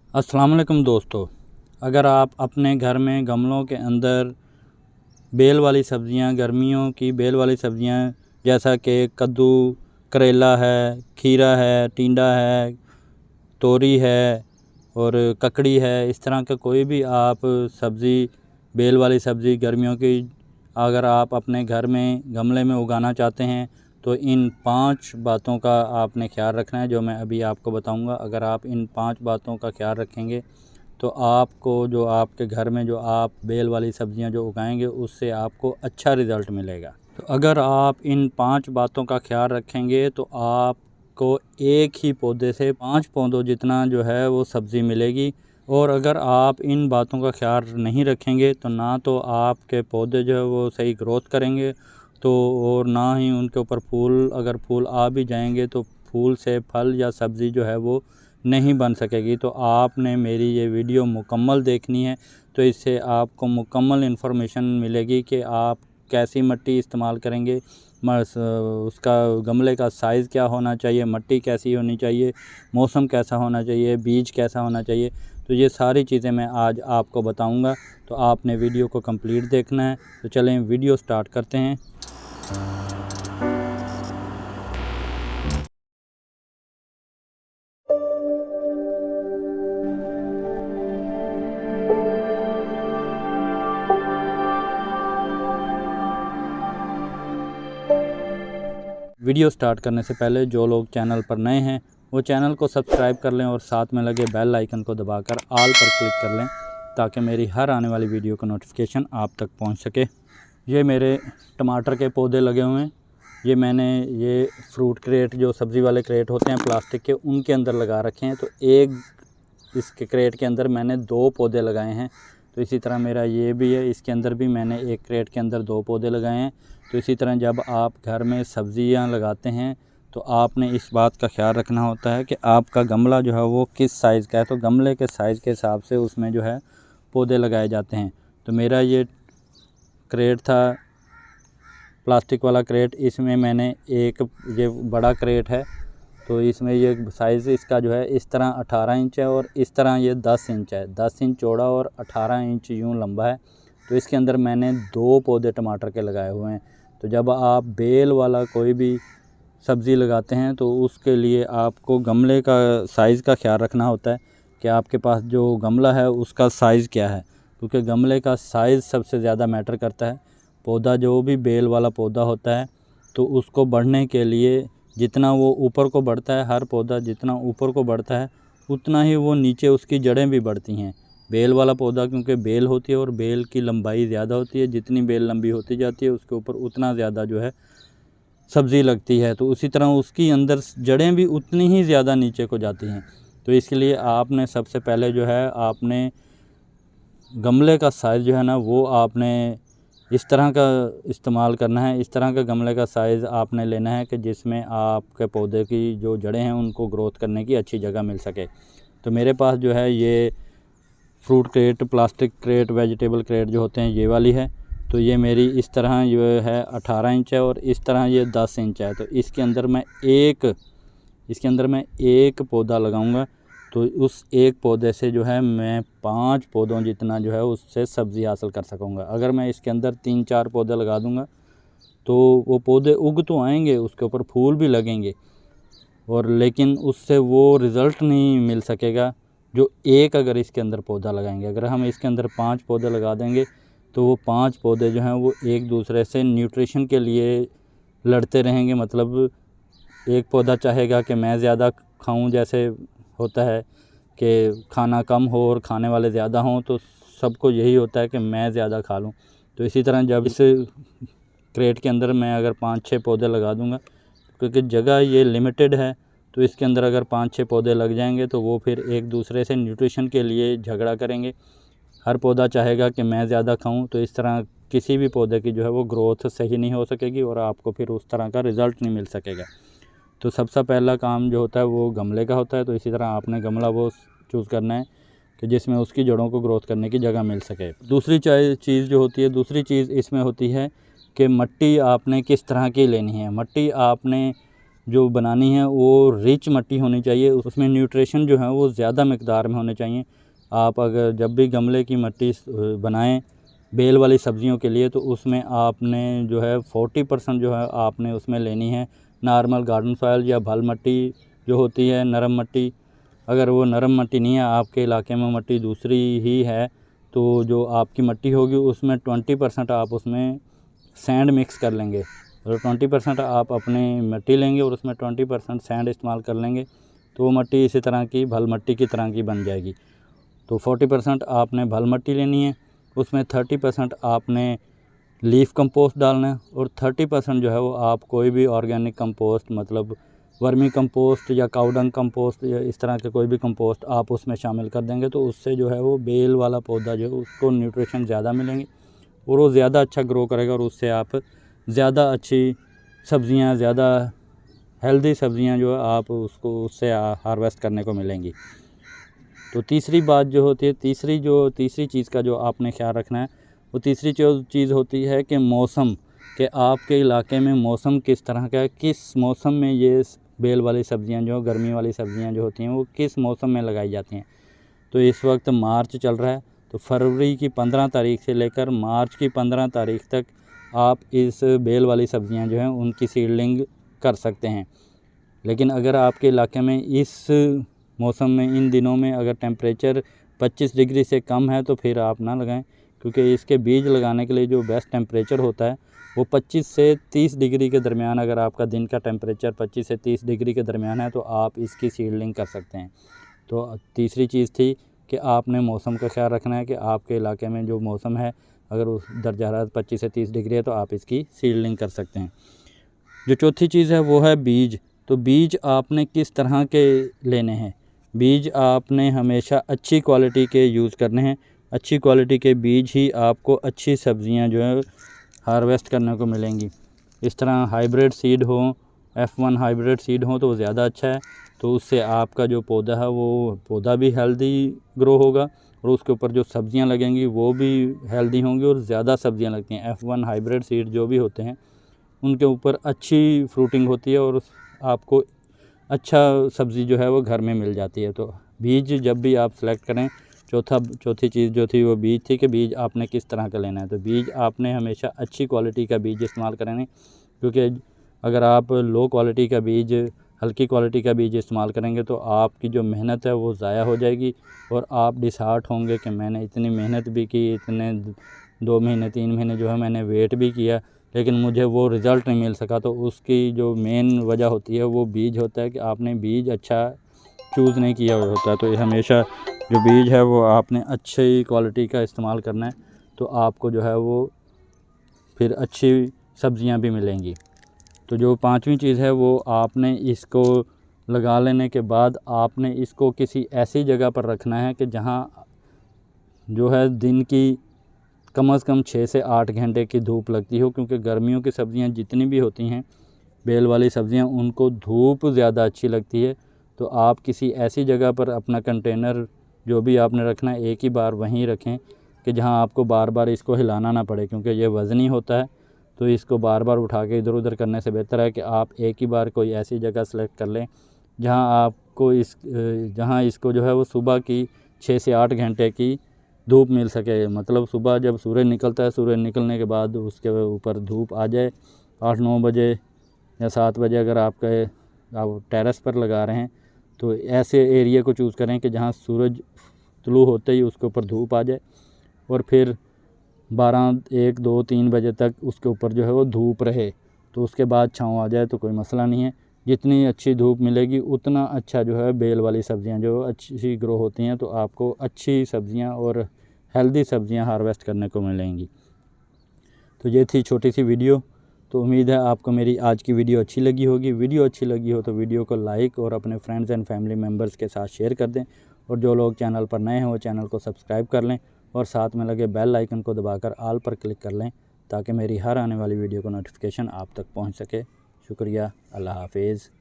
अस्सलाम वालेकुम दोस्तों, अगर आप अपने घर में गमलों के अंदर बेल वाली सब्ज़ियां, गर्मियों की बेल वाली सब्ज़ियां जैसा कि कद्दू, करेला है, खीरा है, टिंडा है, तोरी है और ककड़ी है, इस तरह का कोई भी आप सब्ज़ी, बेल वाली सब्ज़ी गर्मियों की अगर आप अपने घर में गमले में उगाना चाहते हैं तो इन 5 बातों का आपने ख्याल रखना है जो मैं अभी आपको बताऊंगा। अगर आप इन 5 बातों का ख्याल रखेंगे तो आपको जो आपके घर में जो आप बेल वाली सब्ज़ियां जो उगाएंगे उससे आपको अच्छा रिज़ल्ट मिलेगा। तो अगर आप इन 5 बातों का ख्याल रखेंगे तो आपको एक ही पौधे से 5 पौधों जितना जो है वो सब्ज़ी मिलेगी। और अगर आप इन बातों का ख्याल नहीं रखेंगे तो ना तो आपके पौधे जो है वो सही ग्रोथ करेंगे तो और ना ही उनके ऊपर फूल, अगर फूल आ भी जाएंगे तो फूल से फल या सब्ज़ी जो है वो नहीं बन सकेगी। तो आपने मेरी ये वीडियो मुकम्मल देखनी है, तो इससे आपको मुकम्मल इन्फॉर्मेशन मिलेगी कि आप कैसी मिट्टी इस्तेमाल करेंगे, उसका गमले का साइज़ क्या होना चाहिए, मिट्टी कैसी होनी चाहिए, मौसम कैसा होना चाहिए, बीज कैसा होना चाहिए। तो ये सारी चीज़ें मैं आज आपको बताऊंगा, तो आपने वीडियो को कंप्लीट देखना है। तो चलें वीडियो स्टार्ट करते हैं। वीडियो स्टार्ट करने से पहले जो लोग चैनल पर नए हैं वो चैनल को सब्सक्राइब कर लें और साथ में लगे बेल आइकन को दबाकर ऑल पर क्लिक कर लें ताकि मेरी हर आने वाली वीडियो का नोटिफिकेशन आप तक पहुंच सके। ये मेरे टमाटर के पौधे लगे हुए हैं। ये मैंने ये फ्रूट क्रेट जो सब्ज़ी वाले क्रेट होते हैं प्लास्टिक के, उनके अंदर लगा रखे हैं। तो एक इसके क्रेट के अंदर मैंने 2 पौधे लगाए हैं। तो इसी तरह मेरा ये भी है, इसके अंदर भी मैंने एक क्रेट के अंदर 2 पौधे लगाए हैं। तो इसी तरह जब आप घर में सब्ज़ियां लगाते हैं तो आपने इस बात का ख्याल रखना होता है कि आपका गमला जो है वो किस साइज़ का है। तो गमले के साइज़ के हिसाब से उसमें जो है पौधे लगाए जाते हैं। तो मेरा ये क्रेट था प्लास्टिक वाला क्रेट, इसमें मैंने एक ये बड़ा क्रेट है तो इसमें ये साइज़ इसका जो है इस तरह 18 इंच है और इस तरह ये 10 इंच है। 10 इंच चौड़ा और 18 इंच यूँ लंबा है। तो इसके अंदर मैंने 2 पौधे टमाटर के लगाए हुए हैं। तो जब आप बेल वाला कोई भी सब्ज़ी लगाते हैं तो उसके लिए आपको गमले का साइज़ का ख्याल रखना होता है कि आपके पास जो गमला है उसका साइज़ क्या है, क्योंकि गमले का साइज़ सबसे ज़्यादा मैटर करता है। पौधा जो भी बेल वाला पौधा होता है तो उसको बढ़ने के लिए जितना वो ऊपर को बढ़ता है, हर पौधा जितना ऊपर को बढ़ता है उतना ही वो नीचे उसकी जड़ें भी बढ़ती हैं। बेल वाला पौधा क्योंकि बेल होती है और बेल की लंबाई ज़्यादा होती है, जितनी बेल लंबी होती जाती है उसके ऊपर उतना ज़्यादा जो है सब्ज़ी लगती है। तो उसी तरह उसकी अंदर जड़ें भी उतनी ही ज़्यादा नीचे को जाती हैं। तो इसके लिए आपने सबसे पहले जो है आपने गमले का साइज़ जो है ना वो आपने इस तरह का इस्तेमाल करना है। इस तरह का गमले का साइज़ आपने लेना है कि जिसमें आपके पौधे की जो जड़ें हैं उनको ग्रोथ करने की अच्छी जगह मिल सके। तो मेरे पास जो है ये fruit crate, plastic crate, vegetable crate जो होते हैं ये वाली है। तो ये मेरी इस तरह जो है 18 इंच है और इस तरह ये 10 इंच है। तो इसके अंदर मैं एक पौधा लगाऊंगा। तो उस एक पौधे से जो है मैं 5 पौधों जितना जो है उससे सब्ज़ी हासिल कर सकूँगा। अगर मैं इसके अंदर 3-4 पौधे लगा दूँगा तो वो पौधे उग तो आएंगे, उसके ऊपर फूल भी लगेंगे और लेकिन उससे वो रिज़ल्ट नहीं मिल सकेगा जो एक अगर इसके अंदर पौधा लगाएंगे। अगर हम इसके अंदर 5 पौधे लगा देंगे तो वो 5 पौधे जो हैं वो एक दूसरे से न्यूट्रिशन के लिए लड़ते रहेंगे। मतलब एक पौधा चाहेगा कि मैं ज़्यादा खाऊं, जैसे होता है कि खाना कम हो और खाने वाले ज़्यादा हों, तो सबको यही होता है कि मैं ज़्यादा खा लूं। तो इसी तरह जब इस क्रेट के अंदर मैं अगर 5-6 पौधे लगा दूंगा, क्योंकि जगह ये लिमिटेड है, तो इसके अंदर अगर 5-6 पौधे लग जाएंगे तो वो फिर एक दूसरे से न्यूट्रिशन के लिए झगड़ा करेंगे। हर पौधा चाहेगा कि मैं ज़्यादा खाऊं, तो इस तरह किसी भी पौधे की जो है वो ग्रोथ सही नहीं हो सकेगी और आपको फिर उस तरह का रिज़ल्ट नहीं मिल सकेगा। तो सबसे पहला काम जो होता है वो गमले का होता है। तो इसी तरह आपने गमला वो चूज़ करना है कि जिसमें उसकी जड़ों को ग्रोथ करने की जगह मिल सके। दूसरी चीज़ जो होती है, दूसरी चीज़ इसमें होती है कि मिट्टी आपने किस तरह की लेनी है। मिट्टी आपने जो बनानी है वो रिच मिट्टी होनी चाहिए, उसमें न्यूट्रिशन जो है वो ज़्यादा मकदार में होने चाहिए। आप अगर जब भी गमले की मिट्टी बनाएं बेल वाली सब्जियों के लिए, तो उसमें आपने जो है 40% जो है आपने उसमें लेनी है नॉर्मल गार्डन सॉइल या भल मिट्टी जो होती है, नरम मिट्टी। अगर वो नरम मिट्टी नहीं है, आपके इलाके में मिट्टी दूसरी ही है, तो जो आपकी मिट्टी होगी उसमें 20% आप उसमें सैंड मिक्स कर लेंगे। और 20% आप अपनी मिट्टी लेंगे और उसमें 20% सैंड इस्तेमाल कर लेंगे, तो वो मिट्टी इसी तरह की भल मिट्टी की तरह की बन जाएगी। तो 40% आपने भल मिट्टी लेनी है, उसमें 30% आपने लीफ कंपोस्ट डालना है और 30% जो है वो आप कोई भी ऑर्गेनिक कंपोस्ट, मतलब वर्मी कंपोस्ट या काउडंग कंपोस्ट या इस तरह के कोई भी कंपोस्ट आप उसमें शामिल कर देंगे, तो उससे जो है वो बेल वाला पौधा जो है उसको न्यूट्रिशन ज़्यादा मिलेंगे और वो ज़्यादा अच्छा ग्रो करेगा और उससे आप ज़्यादा अच्छी सब्ज़ियाँ, ज़्यादा हेल्दी सब्ज़ियाँ जो है आप उसको उससे हार्वेस्ट करने को मिलेंगी। तो तीसरी बात जो होती है, तीसरी चीज़ का जो आपने ख्याल रखना है, वो तीसरी चीज़ होती है कि मौसम, कि आपके इलाके में मौसम किस तरह का है, किस मौसम में ये बेल वाली सब्ज़ियाँ जो गर्मी वाली सब्ज़ियाँ जो होती हैं वो किस मौसम में लगाई जाती हैं। तो इस वक्त मार्च चल रहा है, तो फरवरी की 15 तारीख से लेकर मार्च की 15 तारीख तक आप इस बेल वाली सब्ज़ियाँ जो हैं उनकी सीडलिंग कर सकते हैं। लेकिन अगर आपके इलाके में इस मौसम में, इन दिनों में अगर टेम्परेचर 25 डिग्री से कम है तो फिर आप ना लगाएं, क्योंकि इसके बीज लगाने के लिए जो बेस्ट टेम्परेचर होता है वो 25 से 30 डिग्री के दरमियान, अगर आपका दिन का टेम्परेचर 25 से 30 डिग्री के दरमियान है तो आप इसकी सीडलिंग कर सकते हैं। तो तीसरी चीज़ थी कि आपने मौसम का ख्याल रखना है कि आपके इलाके में जो मौसम है, अगर उस दर्जा हरारत 25 से 30 डिग्री है तो आप इसकी सीडलिंग कर सकते हैं। जो चौथी चीज़ है वो है बीज। तो बीज आपने किस तरह के लेने हैं? बीज आपने हमेशा अच्छी क्वालिटी के यूज़ करने हैं। अच्छी क्वालिटी के बीज ही आपको अच्छी सब्ज़ियां जो है हार्वेस्ट करने को मिलेंगी। इस तरह हाइब्रिड सीड हो, F1 हाइब्रिड सीड हो तो ज़्यादा अच्छा है, तो उससे आपका जो पौधा है वो पौधा भी हेल्दी ग्रो होगा और उसके ऊपर जो सब्ज़ियां लगेंगी वो भी हेल्दी होंगी और ज़्यादा सब्ज़ियां लगती हैं। F1 हाइब्रिड सीड जो भी होते हैं उनके ऊपर अच्छी फ्रूटिंग होती है और आपको अच्छा सब्ज़ी जो है वो घर में मिल जाती है। तो बीज जब भी आप सेलेक्ट करें, चौथी चीज़ जो थी वो बीज थी कि बीज आपने किस तरह का लेना है। तो बीज आपने हमेशा अच्छी क्वालिटी का बीज इस्तेमाल करें, क्योंकि अगर आप लो क्वालिटी का बीज, हल्की क्वालिटी का बीज इस्तेमाल करेंगे तो आपकी जो मेहनत है वो ज़ाया हो जाएगी और आप डिसहार्ट होंगे कि मैंने इतनी मेहनत भी की, इतने 2 महीने 3 महीने जो है मैंने वेट भी किया, लेकिन मुझे वो रिज़ल्ट नहीं मिल सका। तो उसकी जो मेन वजह होती है वो बीज होता है कि आपने बीज अच्छा चूज़ नहीं किया होता है। तो ये हमेशा जो बीज है वो आपने अच्छी क्वालिटी का इस्तेमाल करना है, तो आपको जो है वो फिर अच्छी सब्ज़ियां भी मिलेंगी। तो जो पांचवी चीज़ है वो आपने इसको लगा लेने के बाद आपने इसको किसी ऐसी जगह पर रखना है कि जहां जो है दिन की कम से कम 6 से 8 घंटे की धूप लगती हो, क्योंकि गर्मियों की सब्ज़ियां जितनी भी होती हैं बेल वाली सब्ज़ियां उनको धूप ज़्यादा अच्छी लगती है। तो आप किसी ऐसी जगह पर अपना कंटेनर जो भी आपने रखना है एक ही बार वहीं रखें कि जहां आपको बार बार इसको हिलाना ना पड़े, क्योंकि ये वज़नी होता है। तो इसको बार बार उठा के इधर उधर करने से बेहतर है कि आप एक ही बार कोई ऐसी जगह सेलेक्ट कर लें जहां इसको जो है वो सुबह की 6 से 8 घंटे की धूप मिल सके। मतलब सुबह जब सूरज निकलता है, सूरज निकलने के बाद उसके ऊपर धूप आ जाए 8-9 बजे या 7 बजे। अगर आप टेरेस पर लगा रहे हैं तो ऐसे एरिया को चूज़ करें कि जहां सूरज तुलू होते ही उसके ऊपर धूप आ जाए और फिर 12, 1, 2, 3 बजे तक उसके ऊपर जो है वो धूप रहे, तो उसके बाद छाँव आ जाए तो कोई मसला नहीं है। जितनी अच्छी धूप मिलेगी उतना अच्छा जो है बेल वाली सब्ज़ियां जो अच्छी ग्रो होती हैं, तो आपको अच्छी सब्ज़ियां और हेल्दी सब्ज़ियां हार्वेस्ट करने को मिलेंगी। तो ये थी छोटी सी वीडियो। तो उम्मीद है आपको मेरी आज की वीडियो अच्छी लगी होगी। वीडियो अच्छी लगी हो तो वीडियो को लाइक और अपने फ्रेंड्स एंड फैमिली मेम्बर्स के साथ शेयर कर दें, और जो लोग चैनल पर नए हैं वो चैनल को सब्सक्राइब कर लें और साथ में लगे बेल आइकन को दबाकर ऑल पर क्लिक कर लें, ताकि मेरी हर आने वाली वीडियो को नोटिफिकेशन आप तक पहुंच सके। शुक्रिया। अल्लाह हाफिज़।